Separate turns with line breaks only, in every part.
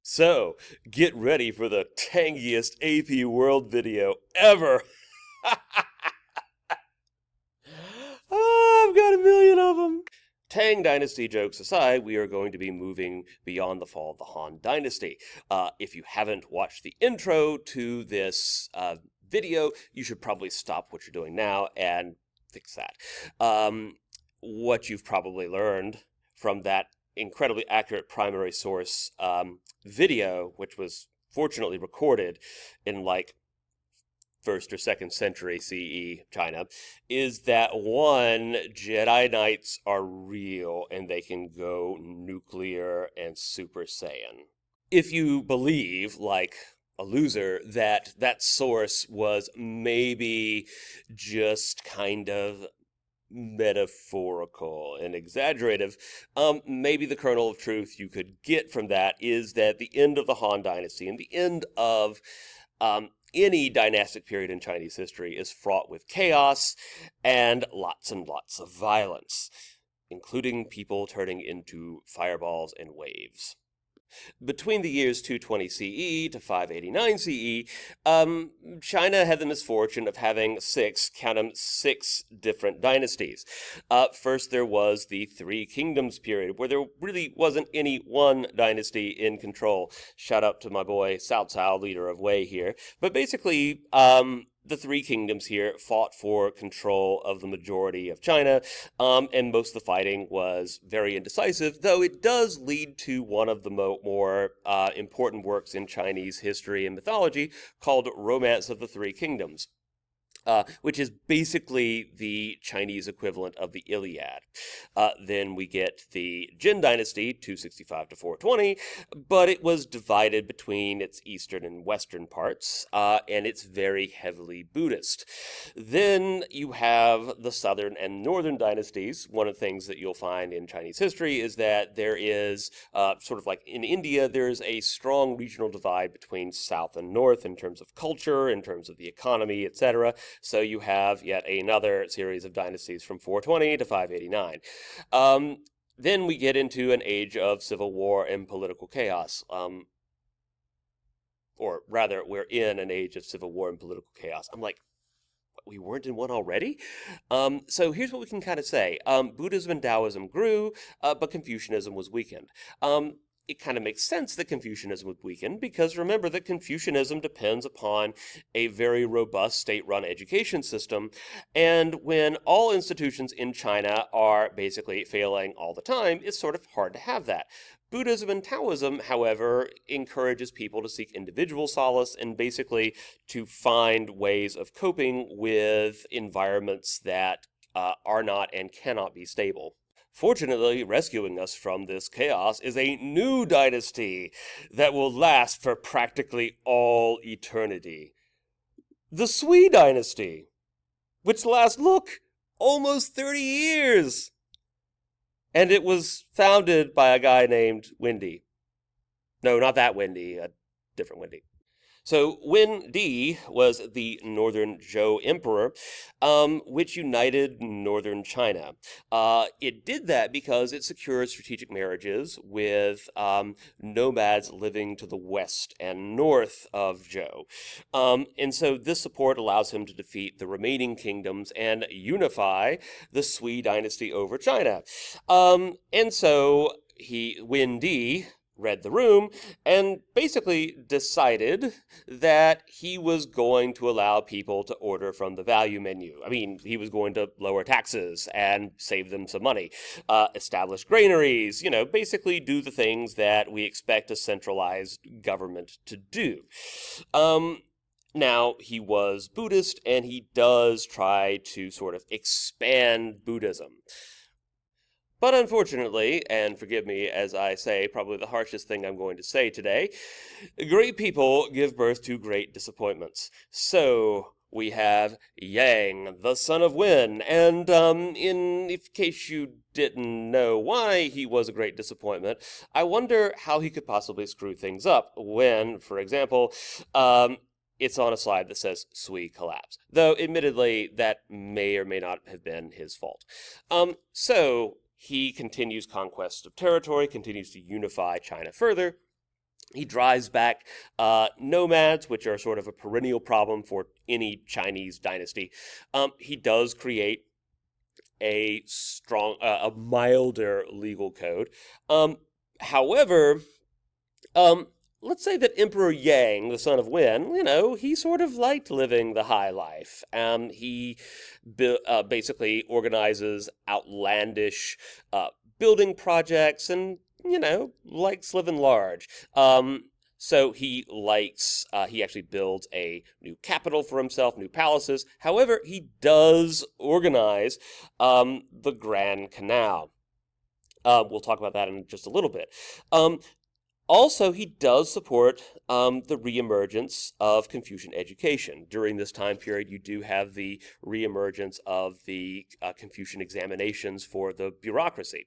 So, get ready for the tangiest AP World video ever. I've got a million of them. Tang Dynasty jokes aside, we are going to be moving beyond the fall of the Han Dynasty. If you haven't watched the intro to this video, you should probably stop what you're doing now and fix that. What you've probably learned from that incredibly accurate primary source video, which was fortunately recorded in like first or second century CE China, is that one, Jedi Knights are real and they can go nuclear and Super Saiyan. If you believe, like a loser, that that source was maybe just kind of metaphorical and exaggerative, maybe the kernel of truth you could get from that is that the end of the Han Dynasty and the end of any dynastic period in Chinese history is fraught with chaos and lots of violence, including people turning into fireballs and waves. Between the years 220 CE to 589 CE, China had the misfortune of having count them, six different dynasties. First, there was the Three Kingdoms period, where there really wasn't any one dynasty in control. Shout out to my boy Cao Cao, leader of Wei here. But basically, the Three Kingdoms here fought for control of the majority of China, and most of the fighting was very indecisive, though it does lead to one of the more important works in Chinese history and mythology called Romance of the Three Kingdoms. Which is basically the Chinese equivalent of the Iliad. Then we get the Jin Dynasty, 265 to 420, but it was divided between its eastern and western parts, and it's very heavily Buddhist. Then you have the southern and northern dynasties. One of the things that you'll find in Chinese history is that there is, sort of like in India, there's a strong regional divide between south and north in terms of culture, in terms of the economy, etc. So you have yet another series of dynasties from 420 to 589. Then we get into an age of civil war and political chaos. Or rather, we're in an age of civil war and political chaos. I'm like, we weren't in one already? So here's what we can kind of say. Buddhism and Taoism grew, but Confucianism was weakened. It kind of makes sense that Confucianism would weaken because remember that Confucianism depends upon a very robust state-run education system, and when all institutions in China are basically failing all the time, it's sort of hard to have that. Buddhism and Taoism, however, encourages people to seek individual solace and basically to find ways of coping with environments that are not and cannot be stable. Fortunately, rescuing us from this chaos is a new dynasty that will last for practically all eternity. The Sui dynasty, which lasts, look, almost 30 years. And it was founded by a guy named Wendy. No, not that Wendy, a different Wendy. So Wen Di was the Northern Zhou Emperor, which united northern China. It did that because it secured strategic marriages with nomads living to the west and north of Zhou. And so this support allows him to defeat the remaining kingdoms and unify the Sui dynasty over China. And so Wen Di read the room and basically decided that he was going to allow people to order from the value menu. I mean, he was going to lower taxes and save them some money, establish granaries, basically do the things that we expect a centralized government to do. Now, he was Buddhist, and he does try to sort of expand Buddhism. But unfortunately, and forgive me as I say probably the harshest thing I'm going to say today, great people give birth to great disappointments. So we have Yang, the son of Wen, and in case you didn't know why he was a great disappointment, I wonder how he could possibly screw things up when, for example, it's on a slide that says Sui collapse. Though, admittedly, that may or may not have been his fault. So he continues conquest of territory, continues to unify China further, He drives back nomads, which are sort of a perennial problem for any Chinese dynasty. He does create a milder legal code. Um, However, um, let's say that Emperor Yang, the son of Wen, he sort of liked living the high life. He basically organizes outlandish building projects and, likes living large. So he actually builds a new capital for himself, new palaces. However, he does organize the Grand Canal. We'll talk about that in just a little bit. Also, he does support the reemergence of Confucian education. During this time period, you do have the reemergence of the Confucian examinations for the bureaucracy.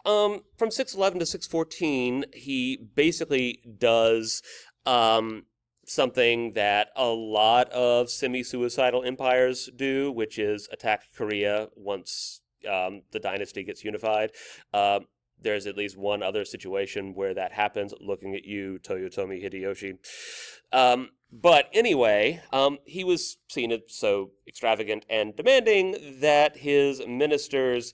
From 611 to 614, he basically does something that a lot of semi-suicidal empires do, which is attack Korea once the dynasty gets unified. There's at least one other situation where that happens, looking at you, Toyotomi Hideyoshi. But anyway, he was seen as so extravagant and demanding that his ministers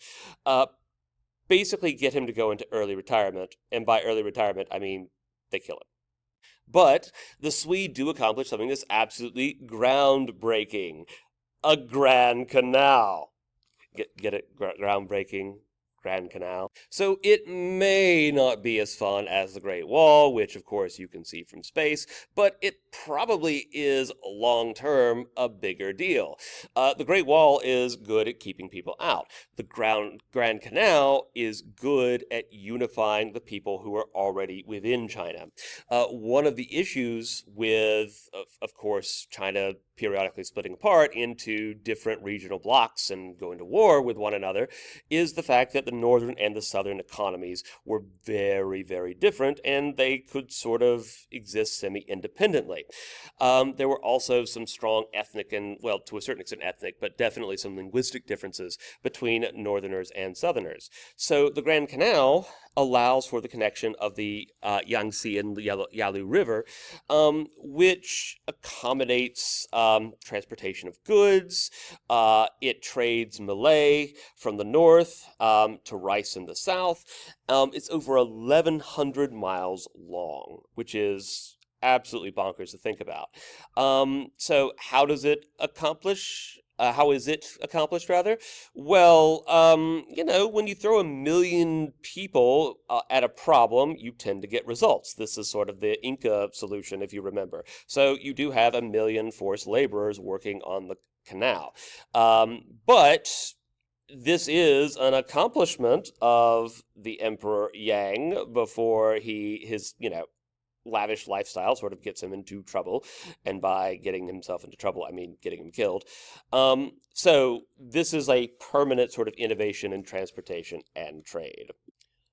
basically get him to go into early retirement. And by early retirement, I mean they kill him. But the Sui do accomplish something that's absolutely groundbreaking. A Grand Canal. Get it? Groundbreaking. Grand Canal. So it may not be as fun as the Great Wall, which of course you can see from space, but it probably is long term a bigger deal. The Great Wall is good at keeping people out. The Grand Canal is good at unifying the people who are already within China. One of the issues with, of course, China periodically splitting apart into different regional blocks and going to war with one another is the fact that the northern and the southern economies were very, very different, and they could sort of exist semi-independently. There were also some strong ethnic and, well, to a certain extent ethnic, but definitely some linguistic differences between northerners and southerners. So the Grand Canal allows for the connection of the Yangtze and the Yalu River, which accommodates transportation of goods. It trades Malay from the north to rice in the south. It's over 1,100 miles long, which is absolutely bonkers to think about. So how does it accomplish? How is it accomplished, rather? Well, when you throw 1 million people at a problem, you tend to get results. This is sort of the Inca solution, if you remember. So you do have 1 million forced laborers working on the canal. But this is an accomplishment of the Emperor Yang before his lavish lifestyle sort of gets him into trouble, and by getting himself into trouble, I mean getting him killed. So this is a permanent sort of innovation in transportation and trade.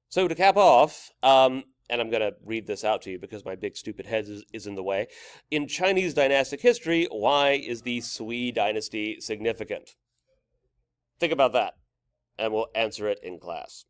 So to cap off, and I'm going to read this out to you because my big stupid head is in the way. In Chinese dynastic history, why is the Sui dynasty significant? Think about that, and we'll answer it in class.